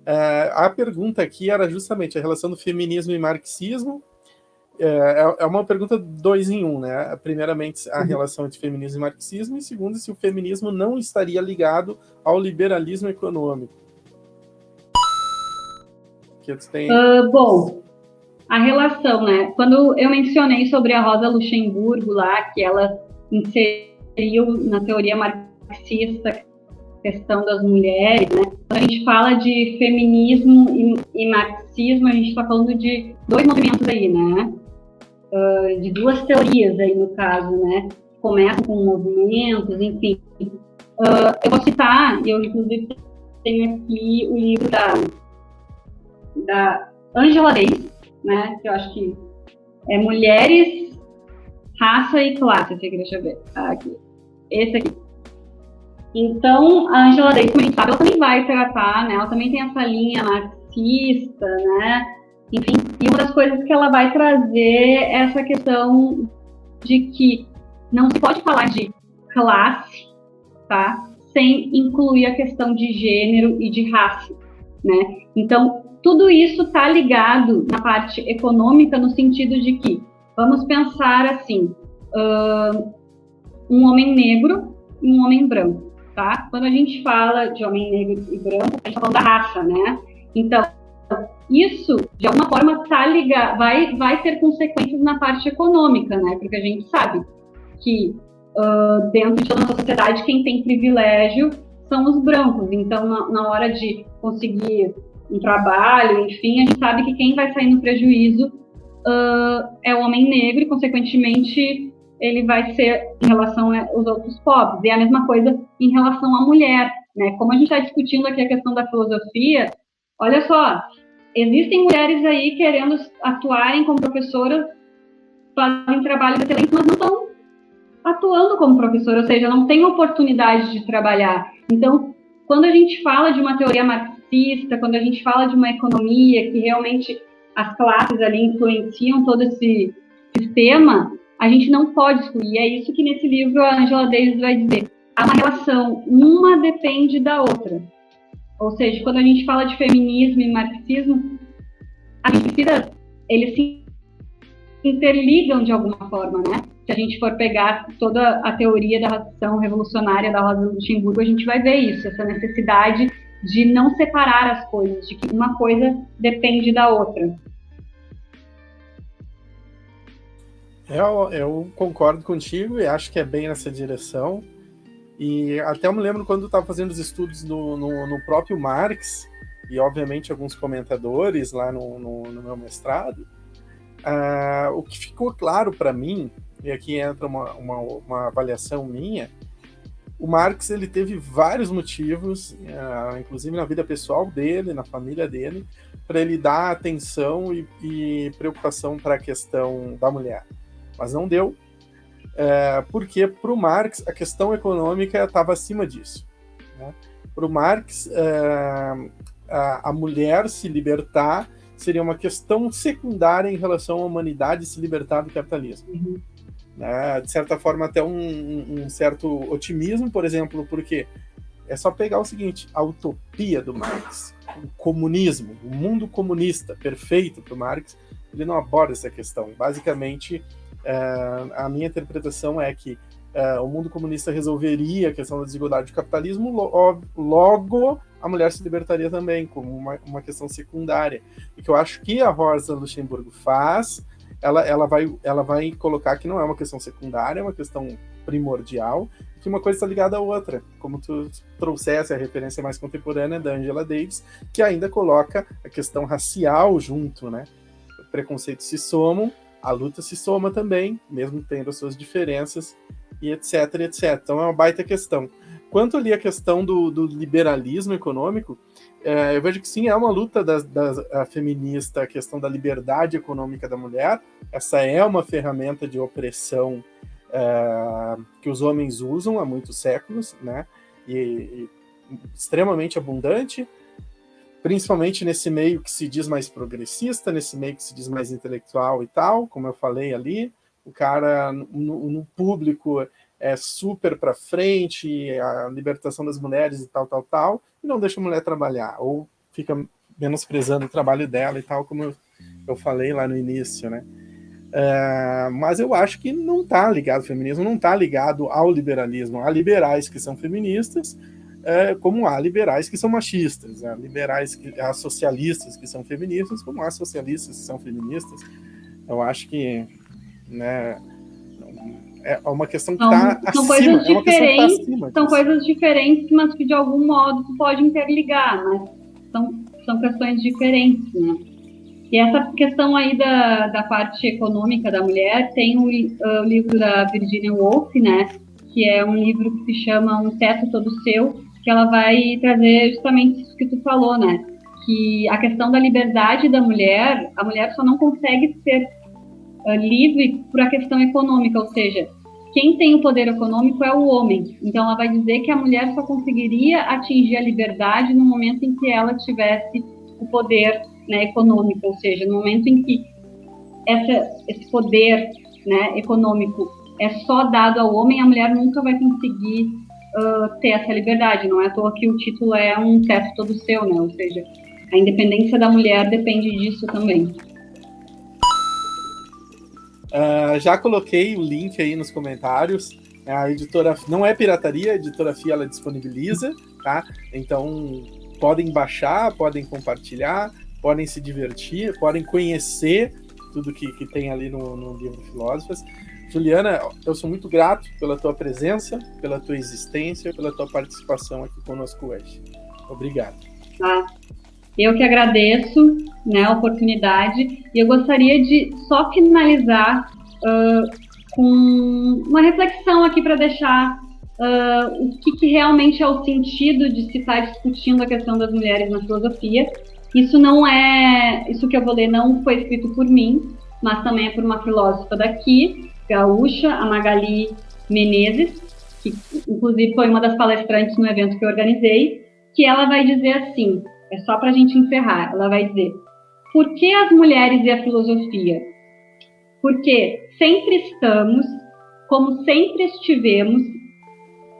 A pergunta aqui era justamente a relação do feminismo e marxismo. É uma pergunta 2 em 1, né? Primeiramente, a relação entre feminismo e marxismo, e segundo, se o feminismo não estaria ligado ao liberalismo econômico. Que tu tem... Bom, a relação, né? Quando eu mencionei sobre a Rosa Luxemburgo lá, que ela inseriu na teoria marxista a questão das mulheres, né? Quando a gente fala de feminismo e marxismo, a gente está falando de 2 movimentos aí, né? De 2 teorias aí, no caso, né? Começam com movimentos, enfim. Eu vou citar, eu inclusive tenho aqui o livro da Angela Davis, né? Que eu acho que é Mulheres, Raça e Classe. Aqui, deixa eu ver. Aqui. Esse aqui. Então, a Angela Davis, como a gente sabe, ela também vai tratar, né? Ela também tem essa linha marxista, né? Enfim, e uma das coisas que ela vai trazer é essa questão de que não se pode falar de classe, tá? Sem incluir a questão de gênero e de raça, né? Então, tudo isso está ligado na parte econômica, no sentido de que, vamos pensar assim, um homem negro e um homem branco, tá? Quando a gente fala de homem negro e branco, a gente está falando da raça, né? Então, isso, de alguma forma, tá ligado, vai ter consequências na parte econômica, né? Porque a gente sabe que dentro de toda a nossa sociedade, quem tem privilégio são os brancos. Então, na hora de conseguir um trabalho, enfim, a gente sabe que quem vai sair no prejuízo é o homem negro e, consequentemente, ele vai ser em relação aos outros pobres. E é a mesma coisa em relação à mulher, né? Como a gente está discutindo aqui a questão da filosofia, olha só, existem mulheres aí querendo atuarem como professoras, fazem trabalhos excelentes, mas não estão atuando como professora, ou seja, não tem oportunidade de trabalhar. Então, quando a gente fala de uma teoria marxista, quando a gente fala de uma economia que realmente as classes ali influenciam todo esse sistema, a gente não pode excluir. É isso que nesse livro a Angela Davis vai dizer. Há uma relação, uma depende da outra. Ou seja, quando a gente fala de feminismo e marxismo, a gente precisa, eles se interligam de alguma forma, né? Se a gente for pegar toda a teoria da ação revolucionária da Rosa Luxemburgo, a gente vai ver isso, essa necessidade de não separar as coisas, de que uma coisa depende da outra. Eu concordo contigo e acho que é bem nessa direção. E até eu me lembro quando eu estava fazendo os estudos no próprio Marx, e obviamente alguns comentadores lá no meu mestrado, o que ficou claro para mim, e aqui entra uma avaliação minha, o Marx ele teve vários motivos, inclusive na vida pessoal dele, na família dele, para ele dar atenção e preocupação para a questão da mulher. Mas não deu, porque para o Marx a questão econômica estava acima disso, né? Para o Marx, a mulher se libertar seria uma questão secundária em relação à humanidade se libertar do capitalismo. Uhum. De certa forma, até um certo otimismo, por exemplo, porque é só pegar o seguinte, a utopia do Marx, o comunismo, o mundo comunista perfeito para o Marx, ele não aborda essa questão. Basicamente, a minha interpretação é que o mundo comunista resolveria a questão da desigualdade do capitalismo, logo a mulher se libertaria também, como uma questão secundária. E que eu acho que a Rosa Luxemburgo faz, ela vai colocar que não é uma questão secundária, é uma questão primordial, que uma coisa está ligada à outra, como tu trouxesse a referência mais contemporânea da Angela Davis, que ainda coloca a questão racial junto, né? Os preconceitos se somam, a luta se soma também, mesmo tendo as suas diferenças, e etc, etc. Então é uma baita questão. Quanto ali a questão do liberalismo econômico, eu vejo que sim, é uma luta da feminista, a questão da liberdade econômica da mulher. Essa é uma ferramenta de opressão que os homens usam há muitos séculos, né? E extremamente abundante, principalmente nesse meio que se diz mais progressista, nesse meio que se diz mais intelectual e tal, como eu falei ali, o cara no público é super para frente, a libertação das mulheres e tal, e não deixa a mulher trabalhar, ou fica menosprezando o trabalho dela e tal, como eu falei lá no início, né? Mas eu acho que não está ligado, o feminismo não está ligado ao liberalismo. Há liberais que são feministas, como há liberais que são machistas, há socialistas que são feministas, como há socialistas que são feministas. Eu acho que, né, é uma questão que está acima. Coisas diferentes, são coisas diferentes, mas que de algum modo tu pode interligar, mas são questões diferentes, né? E essa questão aí da parte econômica da mulher, tem o livro da Virginia Woolf, né, que é um livro que se chama Um Teto Todo Seu, que ela vai trazer justamente isso que tu falou, né, que a questão da liberdade da mulher, a mulher só não consegue ser livre por a questão econômica, ou seja, quem tem o poder econômico é o homem. Então ela vai dizer que a mulher só conseguiria atingir a liberdade no momento em que ela tivesse o poder, né, econômico, ou seja, no momento em que esse poder, né, econômico é só dado ao homem, a mulher nunca vai conseguir ter essa liberdade. Não é à toa que o título é Um Teto Todo Seu, né? Ou seja, a independência da mulher depende disso também. Já coloquei o link aí nos comentários. A editora não é pirataria, a editora FIA ela disponibiliza, tá? Então podem baixar, podem compartilhar, podem se divertir, podem conhecer tudo que tem ali no livro Filósofas. Juliana, eu sou muito grato pela tua presença, pela tua existência, pela tua participação aqui conosco hoje. Obrigado. Eu que agradeço, né, a oportunidade, e eu gostaria de só finalizar com uma reflexão aqui para deixar o que realmente é o sentido de se estar discutindo a questão das mulheres na filosofia. Isso que eu vou ler não foi escrito por mim, mas também é por uma filósofa daqui, gaúcha, a Magali Menezes, que inclusive foi uma das palestrantes no evento que eu organizei, que ela vai dizer assim, é só para a gente encerrar, ela vai dizer: por que as mulheres e a filosofia? Porque sempre estamos, como sempre estivemos,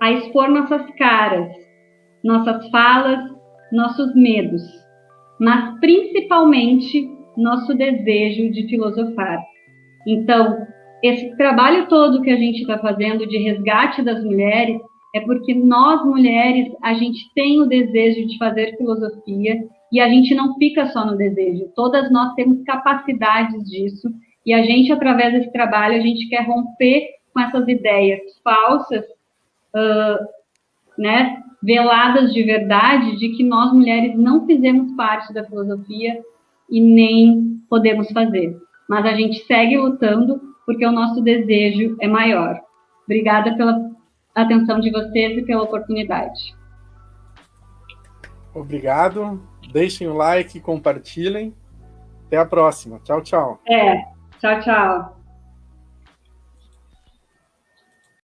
a expor nossas caras, nossas falas, nossos medos, mas principalmente nosso desejo de filosofar. Então, esse trabalho todo que a gente está fazendo de resgate das mulheres é porque nós, mulheres, a gente tem o desejo de fazer filosofia e a gente não fica só no desejo. Todas nós temos capacidades disso e a gente, através desse trabalho, a gente quer romper com essas ideias falsas, né, veladas de verdade, de que nós, mulheres, não fizemos parte da filosofia e nem podemos fazer. Mas a gente segue lutando porque o nosso desejo é maior. Obrigada pela atenção de vocês e pela oportunidade. Obrigado. Deixem o like, compartilhem. Até a próxima. Tchau, tchau. Tchau, tchau.